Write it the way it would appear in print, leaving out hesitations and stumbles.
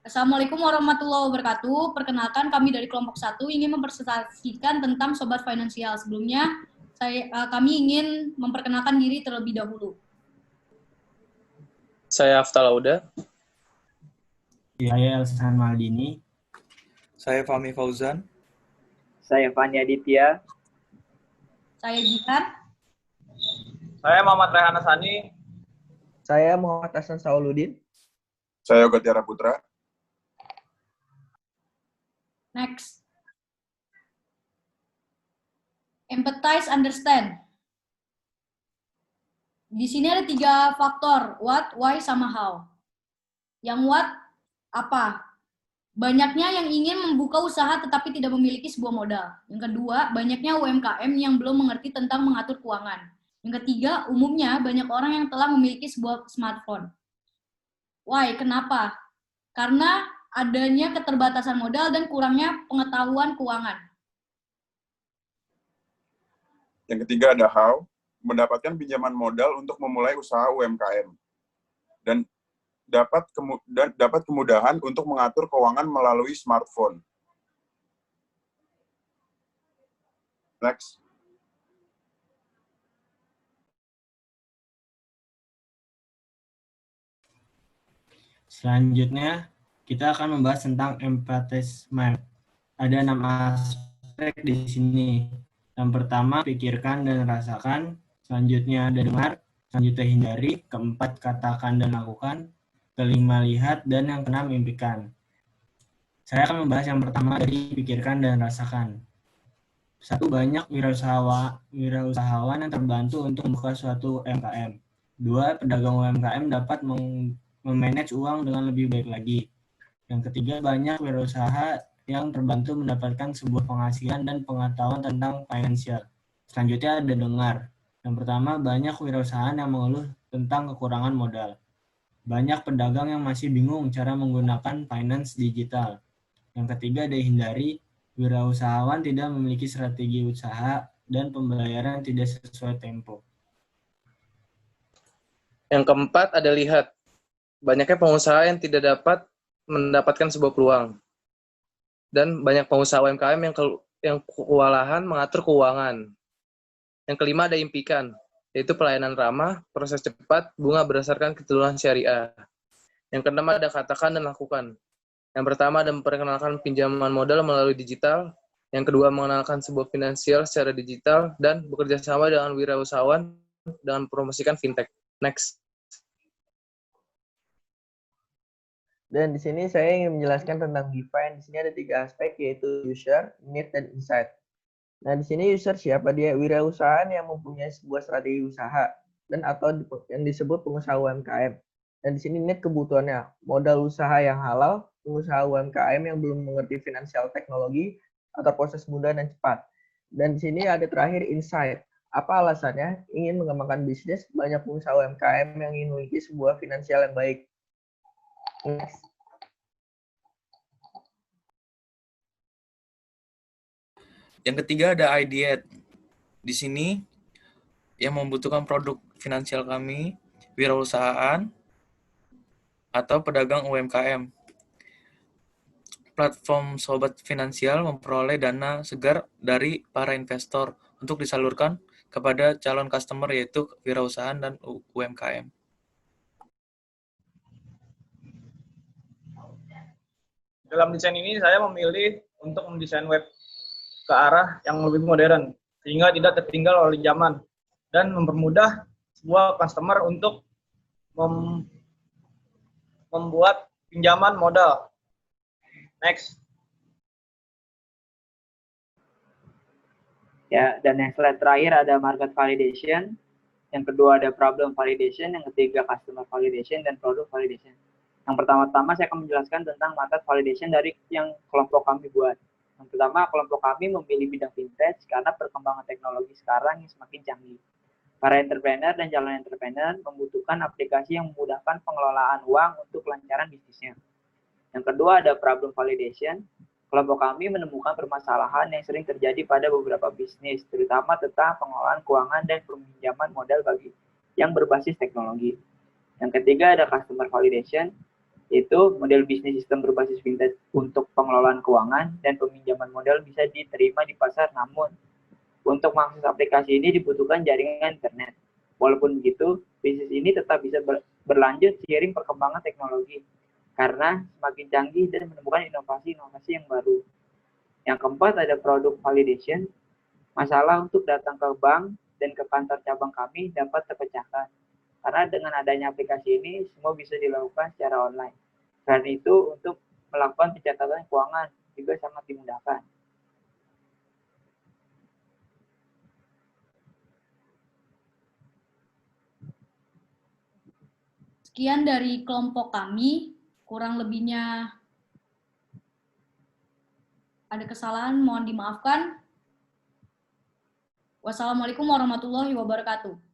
Assalamualaikum warahmatullahi wabarakatuh. Perkenalkan kami dari kelompok 1 ingin mempresentasikan tentang Sobat Finansial. Sebelumnya, kami ingin memperkenalkan diri terlebih dahulu. Saya Afta Lauda. Saya Elsan Maldini. Saya Fahmi Fauzan. Saya Fani Aditya. Saya Jihan. Saya Muhammad Rehan Hassani. Saya Muhammad Hasan Sauludin. Saya Yoga Tiara Putra. Next. Empathize, understand. Di sini ada 3 faktor, what, why, sama how. Yang what, apa? Banyaknya yang ingin membuka usaha tetapi tidak memiliki sebuah modal. Yang kedua, banyaknya UMKM yang belum mengerti tentang mengatur keuangan. Yang ketiga, umumnya banyak orang yang telah memiliki sebuah smartphone. Why? Kenapa? Karena adanya keterbatasan modal dan kurangnya pengetahuan keuangan. Yang ketiga ada how, mendapatkan pinjaman modal untuk memulai usaha UMKM. Dan dapat kemudahan untuk mengatur keuangan melalui smartphone. Next. Selanjutnya, kita akan membahas tentang empathize mind. Ada 6 aspek di sini. Yang pertama, pikirkan dan rasakan. Selanjutnya ada dengar. Selanjutnya hindari. Keempat, katakan dan lakukan. Kelima, lihat. Dan yang keenam, mimpikan. Saya akan membahas yang pertama dari pikirkan dan rasakan. 1. Banyak wirausahawan yang terbantu untuk membuka suatu UMKM. 2. Pedagang UMKM dapat memanage uang dengan lebih baik lagi. Yang ketiga, banyak wirausaha yang terbantu mendapatkan sebuah penghasilan dan pengetahuan tentang finansial. Selanjutnya ada dengar. Yang pertama, banyak wirausaha yang mengeluh tentang kekurangan modal. Banyak pedagang yang masih bingung cara menggunakan finance digital. Yang ketiga ada hindari. Wirausahawan tidak memiliki strategi usaha dan pembayaran tidak sesuai tempo. Yang keempat ada lihat. Banyaknya pengusaha yang tidak dapat mendapatkan sebuah peluang. Dan banyak pengusaha UMKM yang kewalahan mengatur keuangan. Yang kelima ada impikan, yaitu pelayanan ramah, proses cepat, bunga berdasarkan ketentuan syariah. Yang keenam ada katakan dan lakukan. Yang pertama ada memperkenalkan pinjaman modal melalui digital. Yang kedua mengenalkan sebuah finansial secara digital dan bekerja sama dengan wirausahawan dengan promosikan fintech. Next. Dan di sini saya ingin menjelaskan tentang define. Di sini ada 3 aspek, yaitu user, need, dan insight. Nah, di sini user siapa? Dia wirausahaan yang mempunyai sebuah strategi usaha dan atau yang disebut pengusaha UMKM. Dan di sini need kebutuhannya, modal usaha yang halal, pengusaha UMKM yang belum mengerti finansial teknologi atau proses mudah dan cepat. Dan di sini ada terakhir insight. Apa alasannya? Ingin mengembangkan bisnis, banyak pengusaha UMKM yang ingin memiliki sebuah finansial yang baik. Next. Yang ketiga ada ideate. Di sini yang membutuhkan produk finansial kami, wirausahaan, atau pedagang UMKM. Platform Sobat Finansial memperoleh dana segar dari para investor untuk disalurkan kepada calon customer yaitu wirausahaan dan UMKM. Dalam desain ini saya memilih untuk mendesain web ke arah yang lebih modern, sehingga tidak tertinggal oleh zaman, dan mempermudah sebuah customer untuk membuat pinjaman modal. Next. Ya, dan yang slide terakhir ada market validation, yang kedua ada problem validation, yang ketiga customer validation, dan product validation. Yang pertama-tama saya akan menjelaskan tentang market validation dari yang kelompok kami buat. Yang pertama, kelompok kami memilih bidang fintech karena perkembangan teknologi sekarang yang semakin canggih. Para entrepreneur dan calon entrepreneur membutuhkan aplikasi yang memudahkan pengelolaan uang untuk kelancaran bisnisnya. Yang kedua ada problem validation. Kelompok kami menemukan permasalahan yang sering terjadi pada beberapa bisnis, terutama tentang pengelolaan keuangan dan peminjaman modal bagi yang berbasis teknologi. Yang ketiga ada customer validation. Yaitu model bisnis sistem berbasis fintech untuk pengelolaan keuangan dan peminjaman modal bisa diterima di pasar, namun untuk mengakses aplikasi ini dibutuhkan jaringan internet. Walaupun begitu, bisnis ini tetap bisa berlanjut seiring perkembangan teknologi karena semakin canggih dan menemukan inovasi-inovasi yang baru. Yang keempat ada produk validation. Masalah untuk datang ke bank dan ke kantor cabang kami dapat terpecahkan. Karena dengan adanya aplikasi ini, semua bisa dilakukan secara online. Karena itu, untuk melakukan pencatatan keuangan juga sangat dimudahkan. Sekian dari kelompok kami, kurang lebihnya ada kesalahan, mohon dimaafkan. Wassalamualaikum warahmatullahi wabarakatuh.